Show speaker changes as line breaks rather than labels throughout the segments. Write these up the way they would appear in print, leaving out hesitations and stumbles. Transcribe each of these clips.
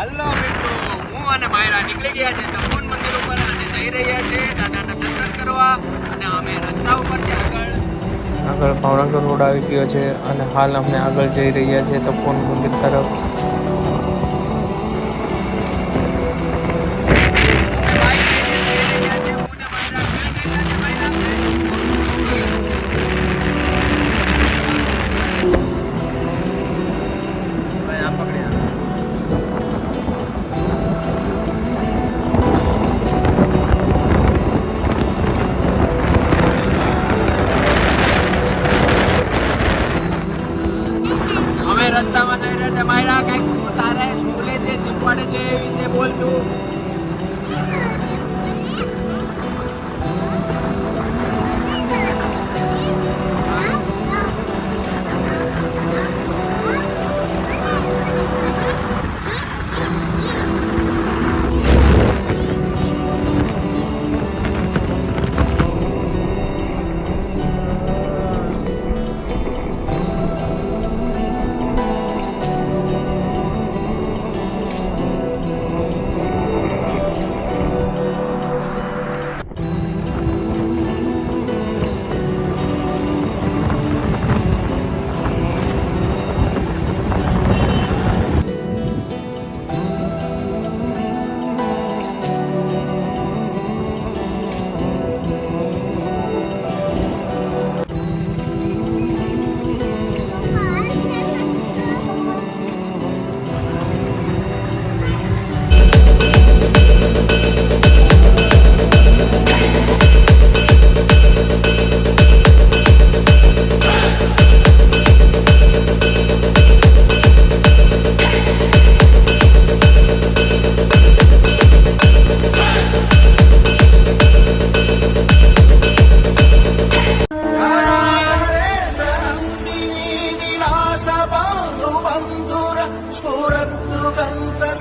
Hello મિત્રો, હું અને માયરા નીકળી ગયા છે તપોવન મંદિર ઉપર અને જઈ રહ્યા છે દાદાના દર્શન કરવા. અને અમે રસ્તા ઉપર છે આગળ
ભાવનગર રોડ આવી ગયો છે અને હાલ અમે આગળ જઈ રહ્યા છીએ તપોવન મંદિર તરફ.
રસ્તામાં જઈ રહ્યા છે. માયરા, કઈક તારે સ્કૂલે જે શીખવાડે છે એ વિશે બોલ તું.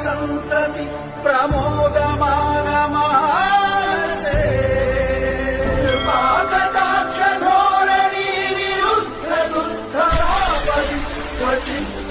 संतति प्रमोदमानमानसे पाकटाक्ष धोरणी निरुद्ध दुर्धरापदि क्वचित्